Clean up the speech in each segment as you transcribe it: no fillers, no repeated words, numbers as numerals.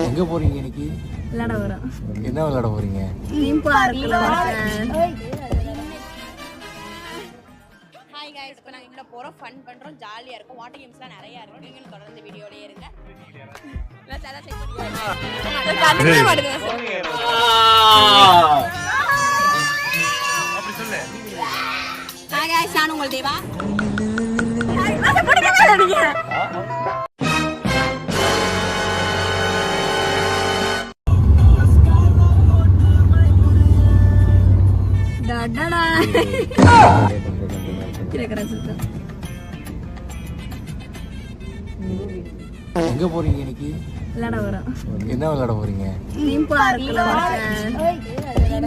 எங்க போறீங்க இன்னைக்கு? விளையாட வரோம். என்ன விளையாட போறீங்க? தீம் பார்க்ல. ஹாய் गाइस, இப்போ நாங்க இங்க போறோம், ஃபன் பண்றோம், ஜாலியா இருக்கும். வாட்டர் கேம்ஸ்லாம் நிறைய இருக்கு. நீங்க தொடர்ந்து வீடியோலயே இருங்க. நான் சேனல் செக் பண்ணிடுங்க. அப்படி சொல்லு. ஹாய் गाइस, நான் உங்கள் தேவா. நான் படிக்கவே இல்லைங்க. டடடா. எங்க போறீங்க இன்னைக்கு? விளையாட வரோம். என்ன விளையாட போறீங்க? தீம் பார்க்ல.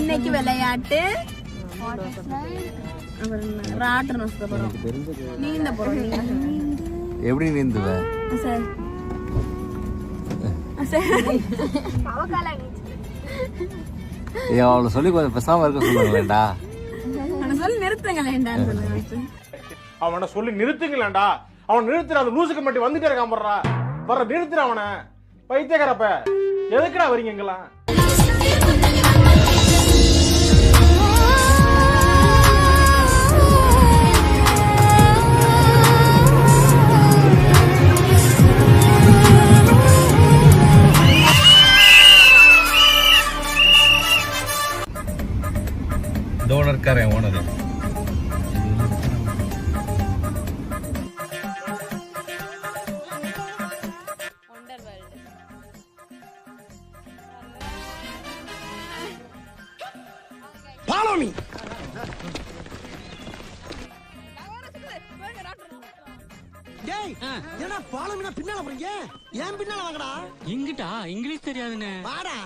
இன்னைக்கு விளையாட்டு ராட்டனம் போறோம். நீந்த போறோம். எப்படி நீந்துவ? சார் அவளை சொல்லி கொஞ்சம் பேசாம இருக்க சொல்லுங்களேன்டா. சொல்லி நிறுத்துங்களேன்டா. அவனை சொல்லி நிறுத்துங்களேன்டா. அவன் நிறுத்துற அந்த லூசுக்கு மட்டும் வந்துட்டே இருக்கான். போடுறா வர நிறுத்துற அவனை. பைத்தியக்காரப்ப எதுக்குடா வரீங்க எங்கெல்லாம்? Owner owner Follow me. டேய் என்ன follow me பின்னால போறீங்க? ஏன் பின்னால வாங்கடா? இங்கிட்டா இங்கிலீஷ் தெரியாதுனே. வாடா.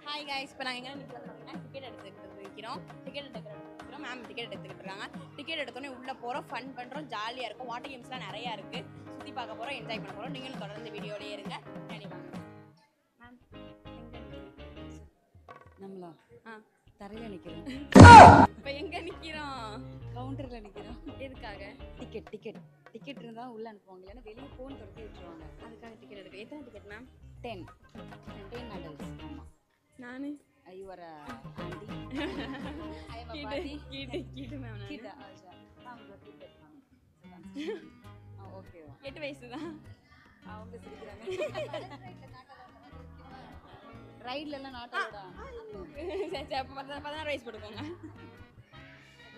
ஹாய் गाइस, இப்போ நாங்க எங்க நிக்கிறோம்னா டிக்கெட் எடுத்துக்கிறோம். டிக்கெட் எடுத்துக்கிறோம். மேம் டிக்கெட் எடுத்துக்கிட்டு இருக்காங்க. டிக்கெட் எடுத்தோடனே உள்ள போறோம், ஃபன் பண்றோம், ஜாலியா இருக்கும். வாட்டர் கேம்ஸ்லாம் நிறைய இருக்கு. சுத்தி பார்க்க போறோம், என்ஜாய் பண்ண போறோம். நீங்களும் தொடர்ந்து வீடியோலயே இருங்க. மேம் நம்மளா தரையில நிக்கிறோம். இப்போ எங்க நிக்கிறோம்? கவுண்டர்ல நிக்கிறோம். எதுக்காக? டிக்கெட் இருந்தா உள்ள அனுப்புவாங்க, இல்லைன்னா வெளியே போன் தொடர்ந்து விட்டுருவாங்க. அதுக்காக டிக்கெட் எடுக்க. எத்தனை டிக்கெட் மேம்? 10 adults. ஆமா. நானு ஐயோர ஆண்டி கீட்டு மேம். கிட்ட ஆச்சா அவங்க டிக்கெட் ஓகே 8 வயசு தான். அவங்க சிரிக்கிறாங்க. ரைட்ல எல்லாம் நாட்டோடா. சரி சரி, அப்ப 16 வயசு போட்டுக்கோங்க.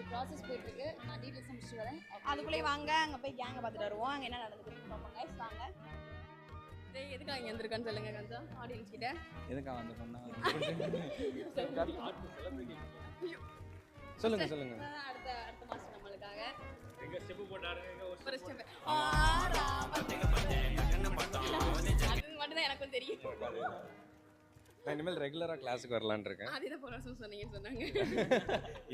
ப்ராசஸ் போயிட்டு இருக்கு. நான் டீடைல்ஸ் முடிச்சிட்டு வரேன். அதுக்குள்ளே வாங்க, அங்க போய் கேங்க பார்த்துட்டு வருவோம். அங்க என்ன நடந்துருக்கு பார்ப்போம் गाइस. வாங்க. எதுக்காக இங்க வந்திருக்கான்னு சொல்லுங்க கொஞ்சம் ஆடியன்ஸ் கிட்ட. எதுக்காக வந்து பண்ணா சொல்லுங்க சொல்லுங்க. அடுத்த மாசம் நம்மளுக்காக எங்க ஸ்டெப் போட்டாரு. ஒரு ஸ்டெப். அது மட்டும் தான் எனக்கும் தெரியும். நான் இனிமேல் ரெகுலராக கிளாஸுக்கு வரலான்னு இருக்கேன். அதுதான் போன வருஷம் சொன்னீங்கன்னு சொன்னாங்க.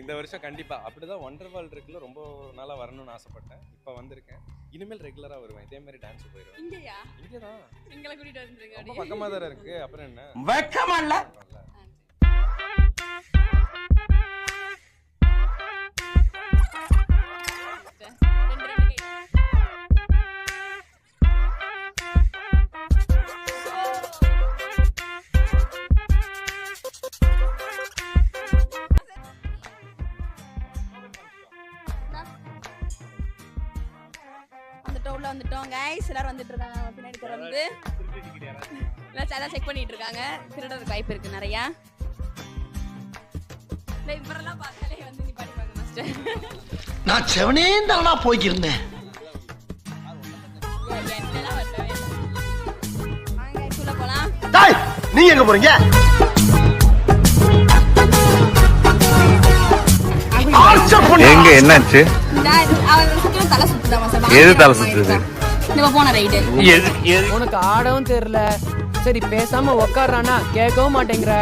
இந்த வருஷம் கண்டிப்பாக அப்படிதான். ஒண்டர் வேர்ல்ட் இருக்குல்ல, ரொம்ப நாளாக வரணும்னு ஆசைப்பட்டேன். இப்போ வந்திருக்கேன். இனிமேல் ரெகுலராக வருவேன். இதே மாதிரி டான்ஸ் போயிடுவேன். இங்கயா? இங்கே தான். எங்களை கூட்டிட்டு வந்துருங்க. ரொம்ப பக்கமாக தான் இருக்கு. அப்புறம் என்ன வெக்கமா இல்ல? வந்துட்டோம் गाइस. எல்லாரும் வந்துட்டு இருக்காங்க. பின்னாடி வந்து எல்லாம் செக் பண்ணிட்டு இருக்காங்க. திருடறதுக்கு வாய்ப்பு இருக்கு நிறைய. இல்லை இவரெல்லாம் பார்த்தாலே வந்து நீ படிப்பாங்க மாஸ்டர். நான் செவனேந்தானா போய்க்கிருந்தேன். என்னெல்லாம் வரவே இல்லை. வாங்க गाइस உள்ள போலாம். டேய் நீங்க எங்க போறீங்க? எங்க என்னாச்சு? தலை சுத்துதான் மாஸ்டர். எது தலை சுத்துது? நம்ம போன ரைடு. உனக்கு ஆடவும் தெரியல. சரி பேசாம உட்கார்றானா கேட்கவும் மாட்டேங்கிற.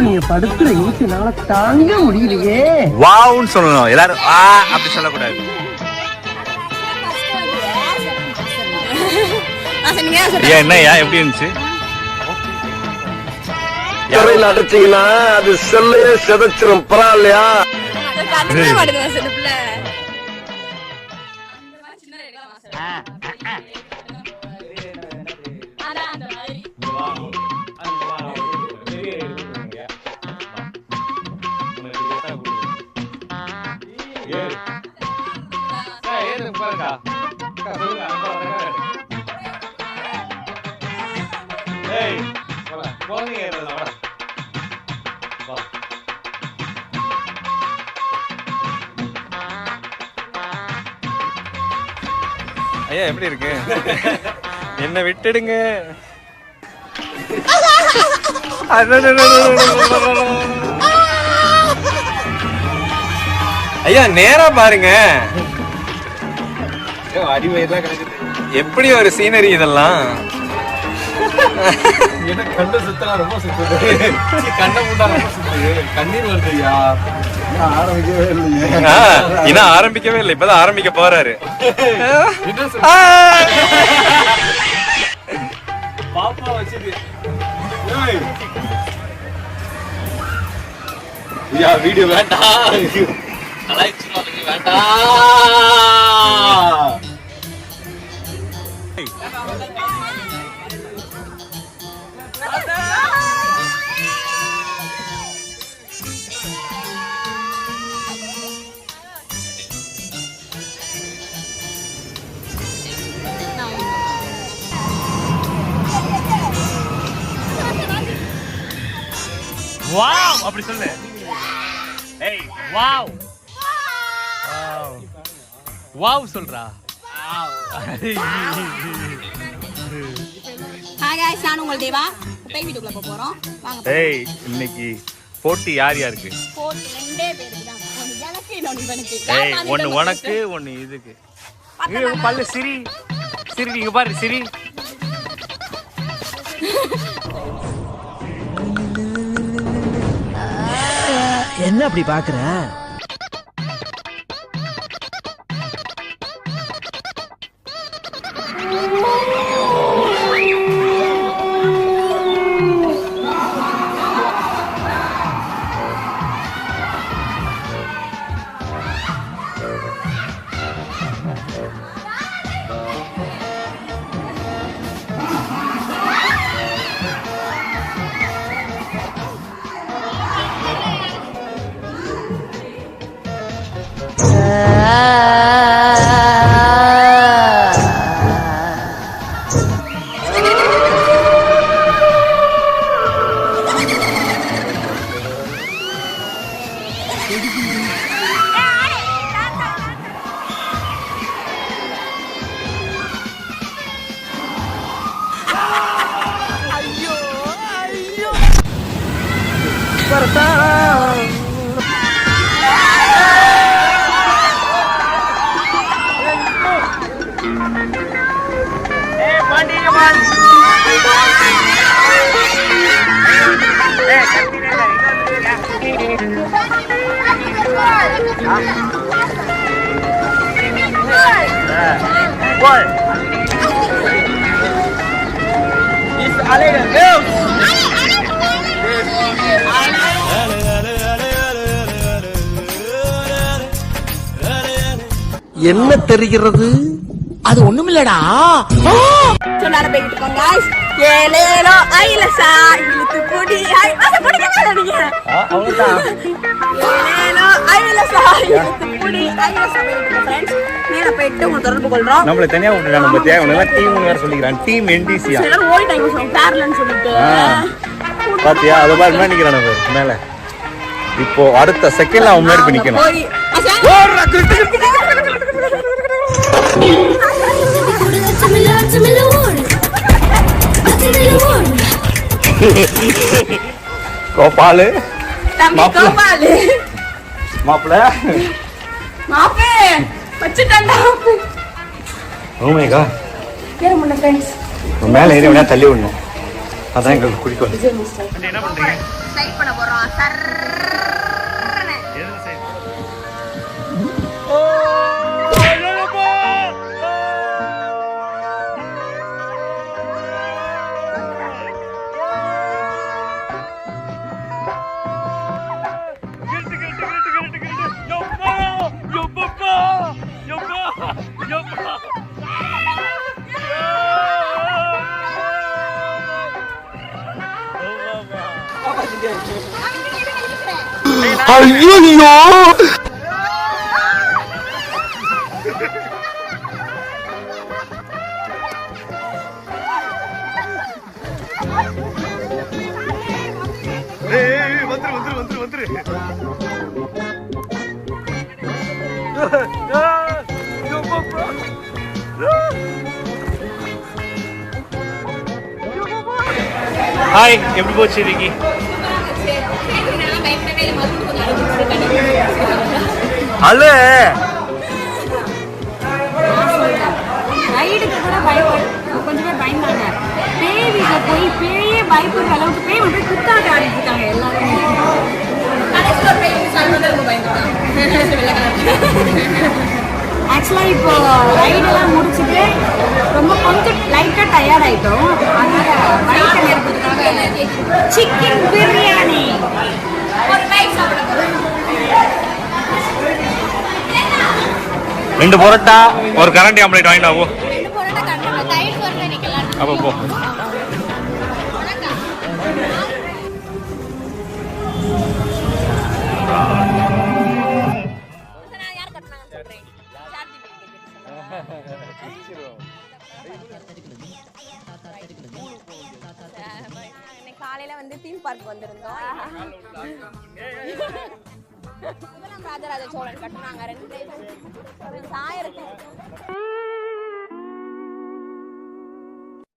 நீங்க படுத்துற ஈச்சனால தாங்க முடியலையே. வாவுன்னு சொல்லணும். எல்லாரும் அப்படி சொல்லக்கூடாது. என்னையா எப்படி இருந்துச்சு? யாரையும் அடிச்சீங்கன்னா அது செல்லையே செதைச்சிரும் பரவாயில்லையா? கண்டுக்கவே மாட்டேங்குது சின்ன சின்ன ரெகுலர் மாஸ்டர் அதான் அந்த மாதிரி ஐயா எப்படி இருக்கு? என்ன விட்டுடுங்க. ஐயா நேரா பாருங்க. எப்படி ஒரு சீனரி இதெல்லாம். கண்ணு சுத்தனா ரொம்ப சுத்துது. கண்ணை மூட்டா ரொம்ப சுத்துது. கண்ணீர் வருதுயா. ஆரம்பிக்கவே இல்லையே. இன்னும் ஆரம்பிக்கவே இல்லை, இப்பதான் ஆரம்பிக்க போறாரு. பாப்பா வச்சுது. வீடியோ வேண்டாம். வேண்டாம். வாவ் அப்படி சொல்லு. ஏய் வாவ் வாவ் சொல்றா. ஹாய் गाइस, நான் உங்கள் தேவா. இப்போ வீடியோக்குள்ள போக போறோம். வாங்க. ஏய் இன்னைக்கு போட்டி யார் யாருக்கு? போட்டி ரெண்டே பேருக்கு தான். ஒன்னு எனக்கு இன்னொன்னு இவனுக்கு. ஏய் ஒன்னு உனக்கு ஒன்னு இதுக்கு. இது பல்ல சிரி சிரி இங்க பாரு சிரி. என்ன அப்படி பாக்குற? என்ன தெரிகிறது? அது ஒண்ணுமில்லடா. சொன்னார போயிட்டு இருக்கோம் गाइस. ஏலேலோ ஐலசா இழுத்து புடி. ஐ அத புடிக்கவே நீங்க. அவ்வளவுதான். ஏலேலோ ஐலசா இழுத்து புடி. ஐலசா போயிட்டு फ्रेंड्स. நேரா போயிட்டு உங்க தொடர்பு கொள்றோம். நம்மள தனியா விட்டுறாங்க பத்தியா? இவங்க டீம் வேற சொல்லிக்கிறான். டீம் என்டிசியா. சிலர் ஓடிட்டாங்க சொல்ல பேரலன்னு சொல்லிட்டு. பாத்தியா? அத பாரு மேல நிக்கறானே பாரு மேல. இப்போ அடுத்த செகண்ட்ல அவன் முன்னாடி போய் நிக்கணும். போய் கோபாலு தம்பி கோபாலு மாப்ள மாப்பே வச்சிட்டடா. Oh my God. கேர முன்ன फ्रेंड्स. மேல ஏறி வேணா தள்ளி விடணும். அதான் எங்களுக்கு குடிக்கும். என்ன பண்றீங்க? ஸ்லைட் பண்ண போறோம். சர் எதுல சைடு? ஐயோ ஹாய், எப்படி போச்சு இன்னைக்கு? அல்ல ரைடுக்கு கூட கொஞ்சம் பேர் பயந்தாங்க. பேய் வீட்டில் போய் பேயே பயப்படுற அளவுக்கு பேய் வந்து குத்தாட்ட ஆடிட்டு இருக்காங்க எல்லாரும். ஆக்சுவலாக இப்போ ரைடெல்லாம் முடிச்சுட்டு ரொம்ப கொஞ்சம் லைட்டாக டயர்ட் ஆகிட்டோம். அதனால் வயிற்று நேரத்துக்காக சிக்கன் பிரியாணி ஒரு பைக் சாப்பிட போகிறோம். 2 பரோட்டா ஒரு கரண்டி ஆம்லேட் வாங்கிட்டு ஆகும். 2 பரோட்டா கண்டிப்பா தயிர் பரோட்டா நிக்கலாம். அப்போ போ. நான் யார் கட்டனாங்க சொல்றேன். சார்ஜ் இன்னைக்கு காலையில வந்து தீம் பார்க் வந்திருந்தோம். ராஜராஜ சோழன் கட்டினாங்க 2 சாயம் இருக்கு.